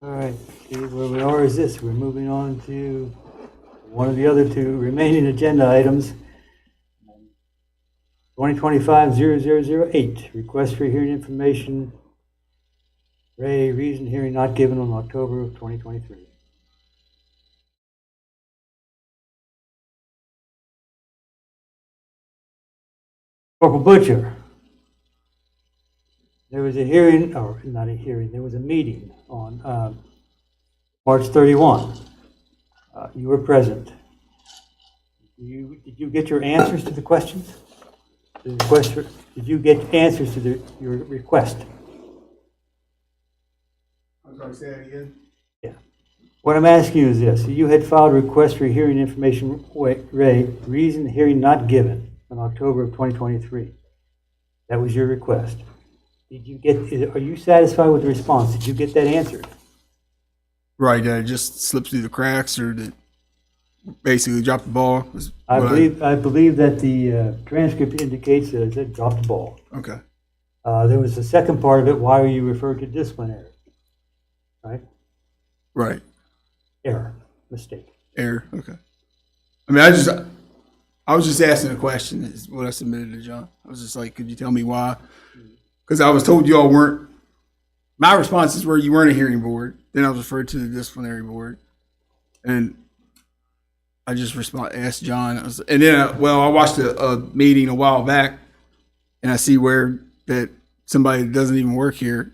All right, see where we are is this. We're moving on to one of the other 2 remaining agenda items. 2025-0008, request for hearing information. Ray, reason hearing not given on October of 2023. Corporal Butcher. There was a hearing, or not a hearing, there was a meeting on March 31. You were present. Did you get your answers to the questions? Did you get answers to your request? I'm sorry, say that again? Yeah. What I'm asking you is this. You had filed a request for hearing information, Ray, reason hearing not given in October of 2023. That was your request. Are you satisfied with the response? Did you get that answered? Right, that it just slipped through the cracks, or that basically dropped the ball? I believe that the transcript indicates that it dropped the ball. Okay. There was the second part of it. Why are you referred to disciplinary? Right? Right. Error. Mistake. Error. Okay. I mean, I was just asking a question, is what I submitted to John. I was just like, could you tell me why? Because I was told you all weren't, my responses were you weren't a hearing board. Then I was referred to the disciplinary board. And I just asked John. And then, I watched a meeting a while back, and I see where that somebody that doesn't even work here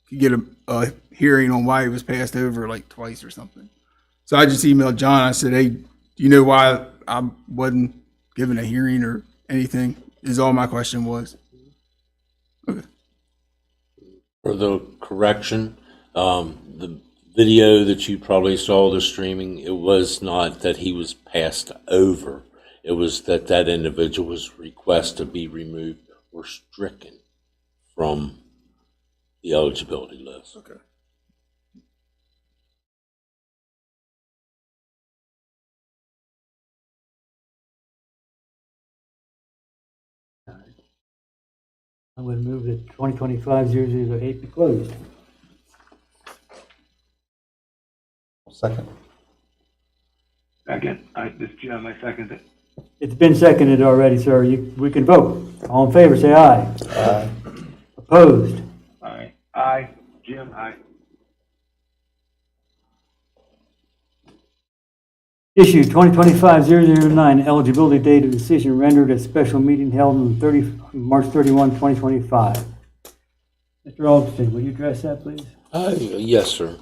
could get a hearing on why he was passed over like twice or something. So I just emailed John. I said, hey, do you know why I wasn't given a hearing or anything? Is all my question was. Okay. For the correction, the video that you probably saw the streaming, it was not that he was passed over. It was that individual's request to be removed or stricken from the eligibility list. Okay. I'm going to move that 2025-0008 be closed. Second. Second. This is Jim. I second it. It's been seconded already, sir. We can vote. All in favor, say aye. Aye. Opposed? All right. Aye. Jim, aye. Issue 2025-009, eligibility date of decision rendered at special meeting held on March 31, 2025. Mr. Alderson, will you address that, please? Yes, sir.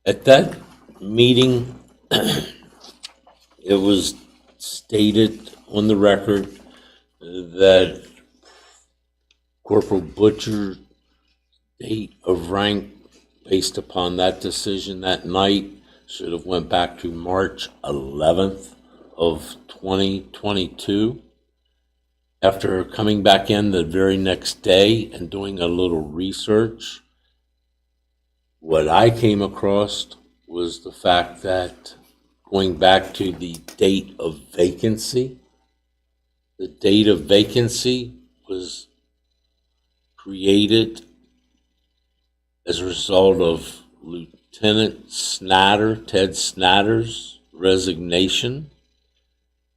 At that meeting, it was stated on the record that Corporal Butcher's date of rank based upon that decision that night should have went back to March 11th of 2022. After coming back in the very next day and doing a little research, what I came across was the fact that going back to the date of vacancy, the date of vacancy was created as a result of Lieutenant Snatter, Ted Snatter's resignation.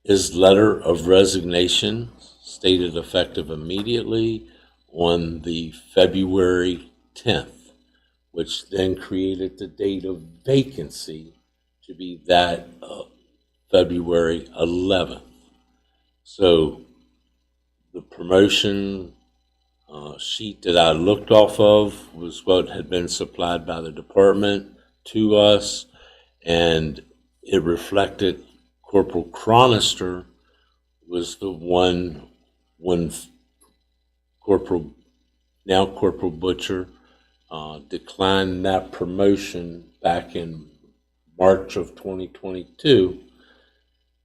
His letter of resignation stated effective immediately on the February 10th, which then created the date of vacancy to be that of February 11th. So the promotion sheet that I looked off of was what had been supplied by the department to us, and it reflected Corporal Chronister was the one when Corporal Butcher declined that promotion back in March of 2022.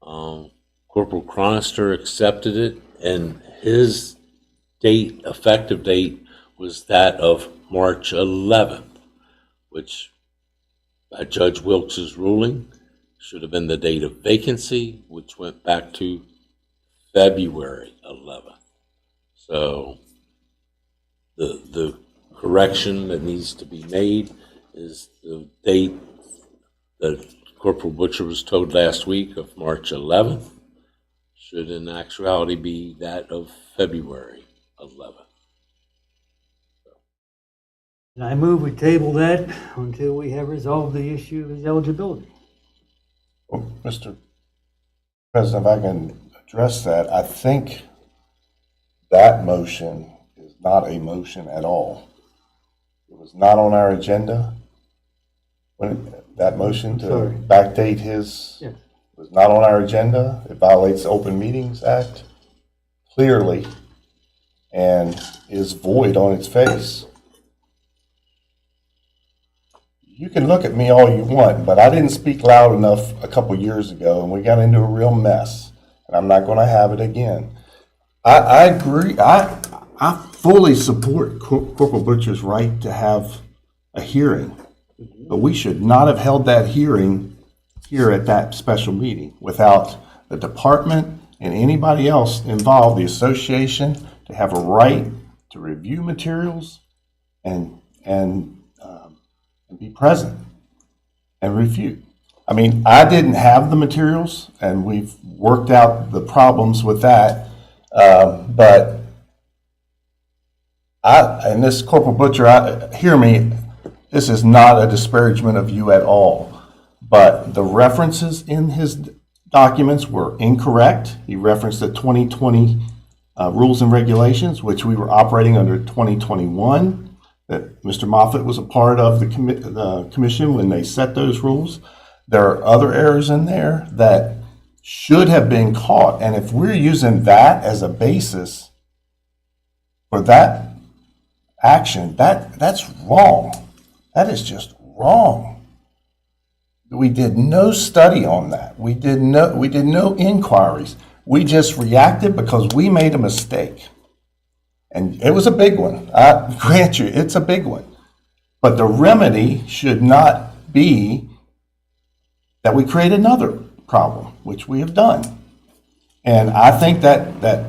Corporal Chronister accepted it, and his effective date was that of March 11th, which by Judge Wilkes' ruling should have been the date of vacancy, which went back to February 11th. So the correction that needs to be made is the date that Corporal Butcher was told last week of March 11th should in actuality be that of February 11th. And I move we table that until we have resolved the issue of his eligibility. Well, Mr. President, if I can address that, I think that motion is not a motion at all. It was not on our agenda. That motion to Sorry. backdate his Yes. was not on our agenda. It violates the Open Meetings Act clearly and is void on its face. You can look at me all you want, but I didn't speak loud enough a couple years ago, and we got into a real mess, and I'm not going to have it again. I agree. I fully support Corporal Butcher's right to have a hearing, but we should not have held that hearing here at that special meeting without the department and anybody else involved, the association, to have a right to review materials and be present and refute. I mean, I didn't have the materials, and we've worked out the problems with that. But and this Corporal Butcher, hear me, this is not a disparagement of you at all. But the references in his documents were incorrect. He referenced the 2020 rules and regulations, which we were operating under 2021. That Mr. Moffitt was a part of the commission when they set those rules. There are other errors in there that should have been caught. And if we're using that as a basis for that action, that's wrong. That is just wrong. We did no study on that. We did no inquiries. We just reacted because we made a mistake. And it was a big one. I grant you, it's a big one. But the remedy should not be that we create another problem, which we have done. And I think that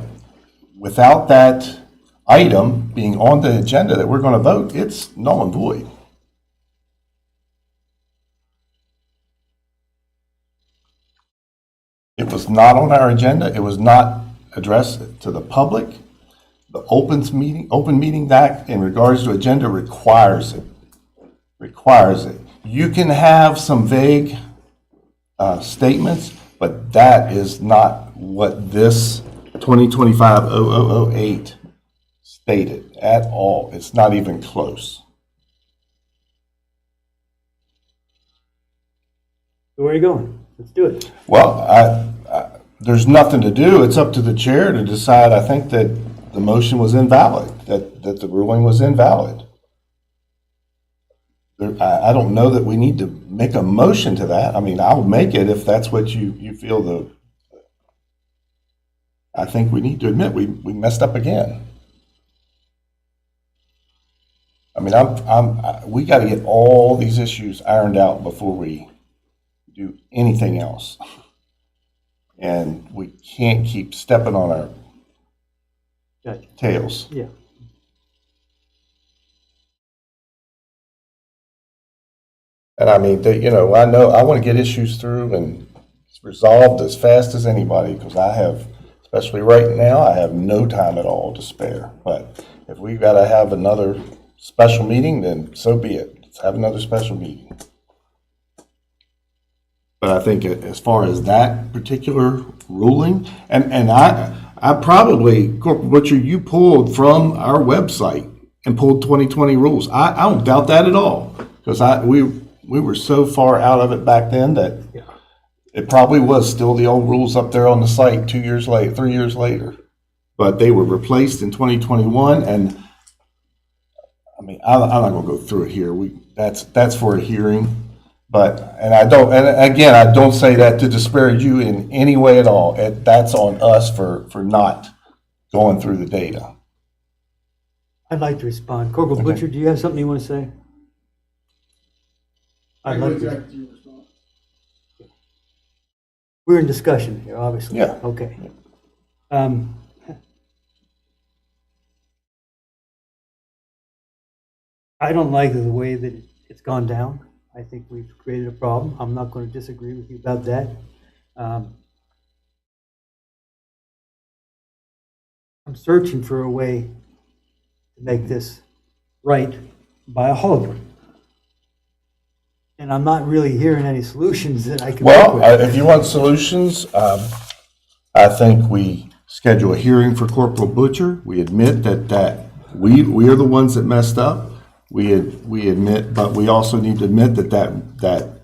without that item being on the agenda that we're going to vote, it's null and void. It was not on our agenda. It was not addressed to the public. The Open Meeting Act in regards to agenda requires it. You can have some vague statements, but that is not what this 2025-0008 stated at all. It's not even close. So where are you going? Let's do it. Well, there's nothing to do. It's up to the chair to decide. I think that the motion was invalid, that the ruling was invalid. I don't know that we need to make a motion to that. I mean, I'll make it if that's what you feel I think we need to admit we messed up again. I mean, we got to get all these issues ironed out before we do anything else. And we can't keep stepping on our Gotcha. tails. Yeah. And I mean, I know I want to get issues through and resolved as fast as anybody, because especially right now, I have no time at all to spare. But if we've got to have another special meeting, then so be it. Let's have another special meeting. But I think as far as that particular ruling, and I probably, Corporal Butcher, you pulled from our website and pulled 2020 rules. I don't doubt that at all, because we were so far out of it back then that it probably was still the old rules up there on the site 3 years later. But they were replaced in 2021, and I mean, I'm not going to go through it here. That's for a hearing. And again, I don't say that to disparage you in any way at all. That's on us for not going through the data. I'd like to respond. Corporal Butcher, do you have something you want to say? I'd like to. We're in discussion here, obviously. Yeah. Okay. I don't like the way that it's gone down. I think we've created a problem. I'm not going to disagree with you about that. I'm searching for a way to make this right by all of them. And I'm not really hearing any solutions that I can work with. Well, if you want solutions, I think we schedule a hearing for Corporal Butcher. We admit that we are the ones that messed up. We admit, but we also need to admit that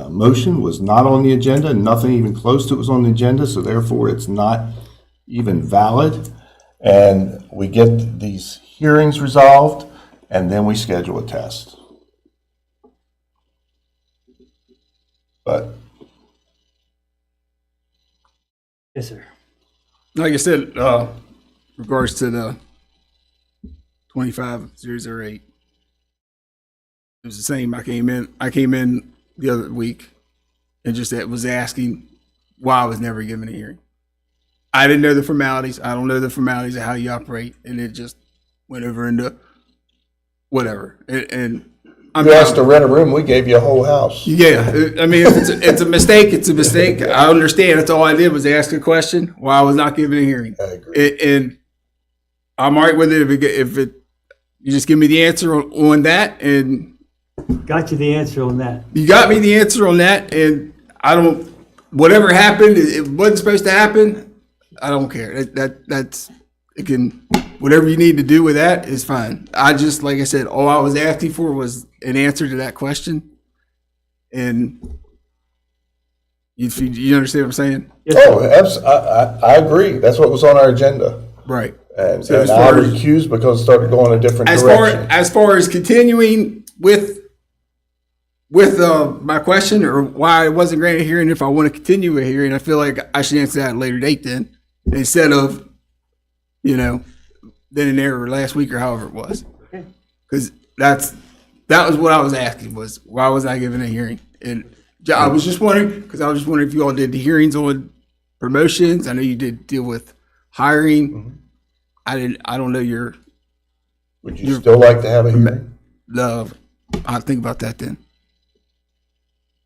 motion was not on the agenda, and nothing even close to it was on the agenda, so therefore it's not even valid. And we get these hearings resolved, and then we schedule a test. But Yes, sir. Like I said, regards to the 25008, it was the same. I came in the other week and just was asking why I was never given a hearing. I didn't know the formalities. I don't know the formalities of how you operate, and it just went over into whatever. And I'm you asked to rent a room, we gave you a whole house. Yeah, I mean, if it's a mistake, it's a mistake. I understand. That's all I did was ask a question why I was not given a hearing. I agree. And I'm all right with it if you just give me the answer on that, and Got you the answer on that. you got me the answer on that, and I don't. Whatever happened, it wasn't supposed to happen. I don't care. That's it can. Whatever you need to do with that is fine. I just, like I said, all I was asking for was an answer to that question, and you understand what I'm saying? Yes, I agree. That's what was on our agenda. Right. And, So as and I far as- recused because it started going a different direction. As far as continuing with my question or why I wasn't granted a hearing, if I want to continue a hearing, I feel like I should answer that at a later date then, instead of, then and there or last week or however it was. Okay. Because that was what I was asking, was why was I given a hearing? And I was just wondering, if you all did the hearings on promotions. I know you did deal with hiring. Mm-hmm. I don't know your Would you still like to have a hearing? I'll think about that then.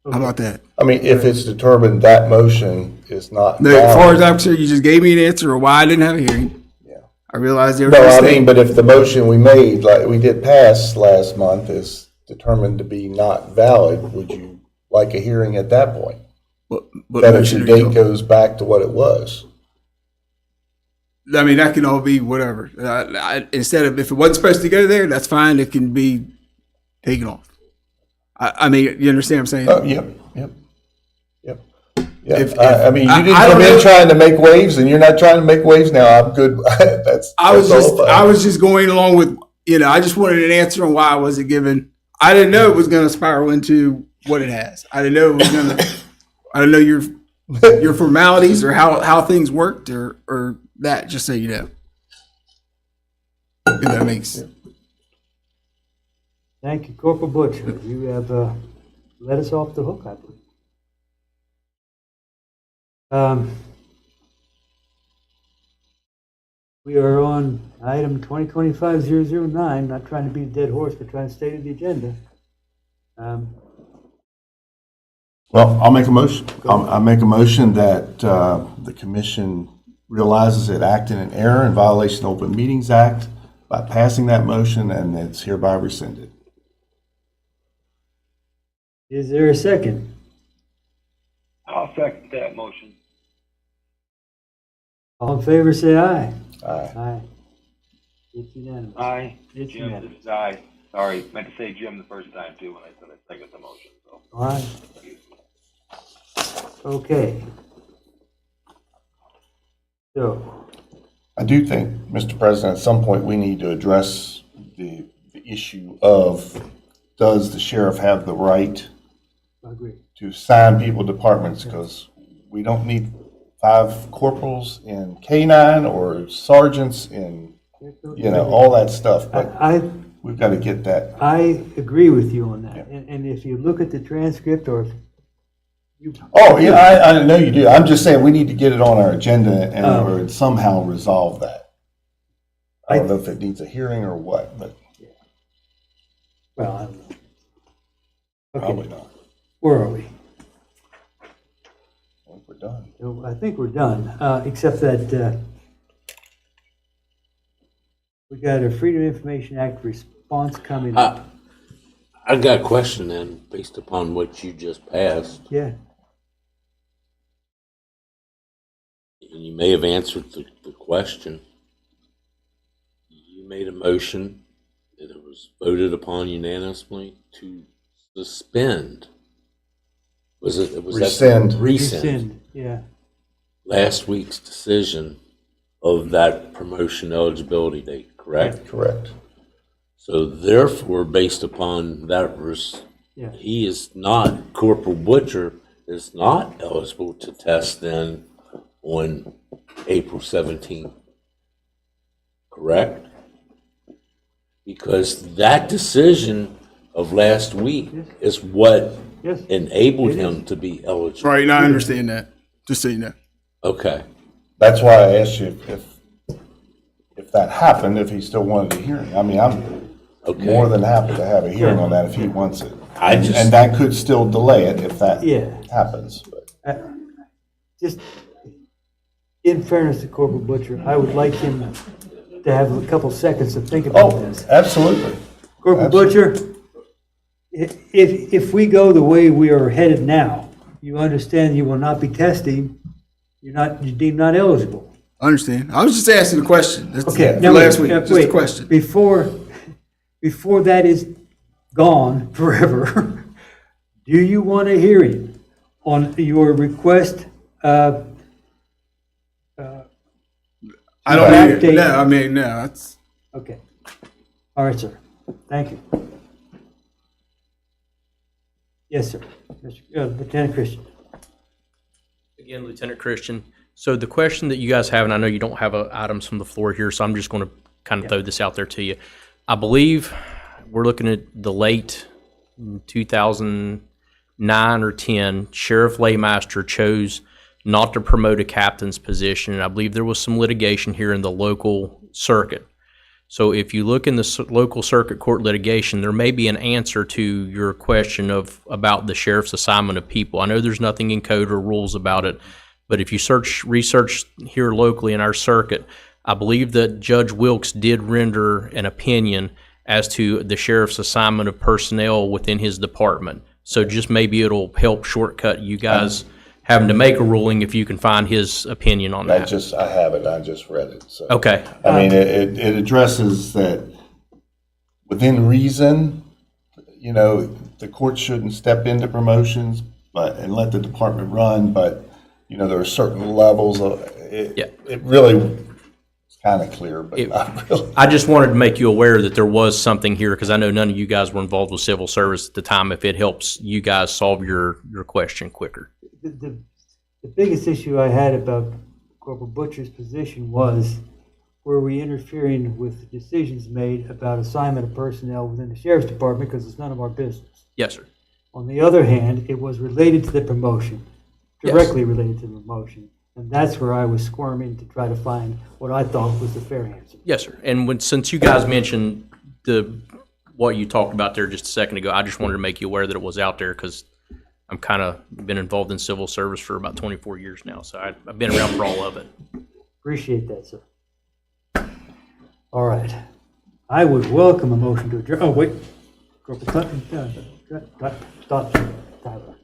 How about that? I mean, if it's determined that motion is not No, as far valid. as I'm concerned, you just gave me an answer of why I didn't have a hearing. Yeah. I realized there was No, a I mistake. mean, but if the motion we made, like we did pass last month, is determined to be not valid, would you like a hearing at that point? What That motion if are your you date doing? goes back to what it was. I mean, that can all be whatever. Instead of, if it wasn't supposed to go there, that's fine. It can be taken off. I mean, you understand what I'm saying? Oh, yep. If- I mean, you I- didn't I come don't in know. trying to make waves, and you're not trying to make waves now. I'm good. I was that's all fine. I was just going along with, I just wanted an answer on why I wasn't given. I didn't know it was going to spiral into what it has. I didn't know it was going to. I didn't know your formalities or how things worked or that. Just so you know, if that makes. Thank you, Corporal Butcher. You have let us off the hook, I believe. We are on item 2025-009, not trying to beat a dead horse, but trying to stay to the agenda. Well, I'll make a motion. I make a motion that the commission realizes it acted in error in violation of the Open Meetings Act by passing that motion, and it's hereby rescinded. Is there a second? I'll second that motion. All in favor, say aye. Aye. Aye. It's unanimous. Aye. It's Jim, unanimous. this is aye. Sorry, meant to say Jim the first time too when I said I second the motion, so. All right. Okay. So, I do think, Mr. President, at some point we need to address the issue of, does the sheriff have the right I agree. to assign people departments? Because we don't need 5 corporals in K-9 or sergeants in, all that stuff, but we've got to get that. I agree with you on that. And if you look at the transcript or if you. Oh, yeah, I know you do. I'm just saying we need to get it on our agenda and or somehow resolve that. I don't know if it needs a hearing or what, but Well, I don't know. Okay, probably not. where are we? I think we're done. So I think we're done, except that we got a Freedom of Information Act response coming up. I got a question then, based upon what you just passed, Yeah, and you may have answered the question. You made a motion, and it was voted upon unanimously to suspend. Was it? Was Rescind. That rescind rescind, yeah. last week's decision of that promotion eligibility date, correct? Correct. So therefore, based upon that, Yeah. he is not, Corporal Butcher is not eligible to test then on April 17th, correct? Because that decision of last week is what Yes. enabled It him is. to be eligible. Right, now I understand that. Just so you know. Okay. That's why I asked you if that happened, if he still wanted a hearing. I mean, I'm Okay. more than happy to have a hearing on that if he wants it. I just- And that could still delay it if that Yeah. happens. But Just in fairness to Corporal Butcher, I would like him to have a couple seconds to think about this. absolutely. Corporal Butcher, if we go the way we are headed now, you understand you will not be testing, you're deemed not eligible. I understand. I was just asking a question. That's Okay, for now last wait, week. Just wait. a question. Before that is gone forever, do you want a hearing on your request? I don't Backdate. need it. No, I mean, no. That's Okay. All right, sir. Thank you. Yes, sir. Lieutenant Christian. Again, Lieutenant Christian. So the question that you guys have, and I know you don't have items from the floor here, so I'm just going to kind of throw this out there to you. I believe we're looking at the late 2009 or 10, Sheriff Laymaster chose not to promote a captain's position, and I believe there was some litigation here in the local circuit. So if you look in the local circuit court litigation, there may be an answer to your question about the sheriff's assignment of people. I know there's nothing in code or rules about it, but if you research here locally in our circuit, I believe that Judge Wilkes did render an opinion as to the sheriff's assignment of personnel within his department. So just maybe it'll help shortcut you guys having to make a ruling if you can find his opinion on that. I have it, I just read it, so. Okay. I mean, it addresses that within reason, you know, the court shouldn't step into promotions, and let the department run, but, you know, there are certain levels of, it really is kind of clear, but not really. I just wanted to make you aware that there was something here, because I know none of you guys were involved with civil service at the time, if it helps you guys solve your question quicker. The biggest issue I had about Corporal Butcher's position was, were we interfering with the decisions made about assignment of personnel within the sheriff's department, because it's none of our business. Yes, sir. On the other hand, it was related to the promotion, directly related to the promotion. And that's where I was squirming to try to find what I thought was the fair answer. Yes, sir. And since you guys mentioned what you talked about there just a second ago, I just wanted to make you aware that it was out there, because I'm kind of been involved in civil service for about 24 years now, so I've been around for all of it. Appreciate that, sir. All right. I would welcome a motion to adjourn. Oh, wait. Corporal Clinton, stop, Tyler.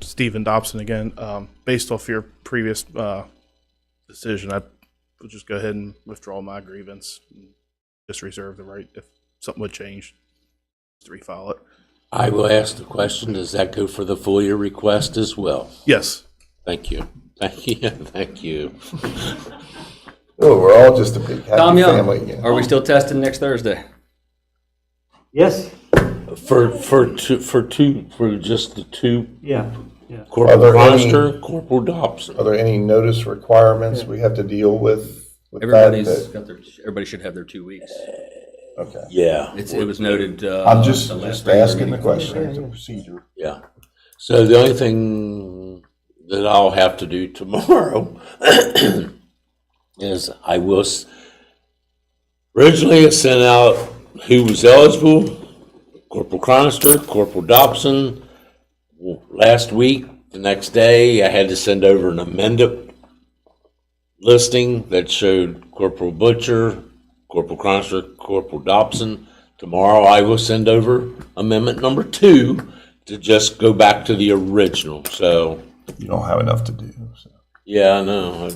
Stephen Dobson again. Based off your previous decision, I would just go ahead and withdraw my grievance. And just reserve the right, if something would change, to refile it. I will ask the question, does that go for the FOIA request as well? Yes. Thank you. Thank you. Thank you. Oh, we're all just a big happy Tom Young, family again. are we still testing next Thursday? Yes? For just the two, Yeah. Are Corporal there any- Cronister, Corporal Dobson. Are there any notice requirements we have to deal with Everybody should have their 2 weeks. Okay. Yeah. It was noted. I'm just the last regular asking the meeting. question, it's a procedure. Yeah. So the only thing that I'll have to do tomorrow is originally I sent out who was eligible, Corporal Cronister, Corporal Dobson. Last week, the next day, I had to send over an amended listing that showed Corporal Butcher, Corporal Cronister, Corporal Dobson. Tomorrow, I will send over amendment number 2 to just go back to the original. So, You don't have enough to do, so. yeah, I know.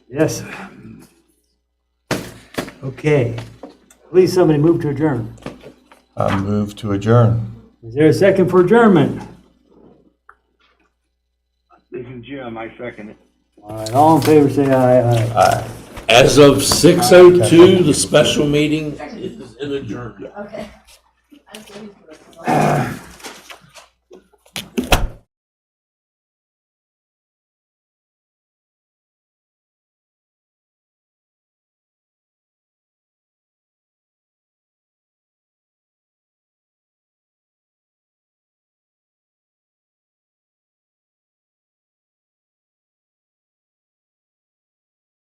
Yes. Okay. Please, somebody move to adjourn. I move to adjourn. Is there a second for adjournment? This is Jim, I second it. All right, all in favor, say aye. Aye. As of 6:02, the special meeting is in adjournment. Okay.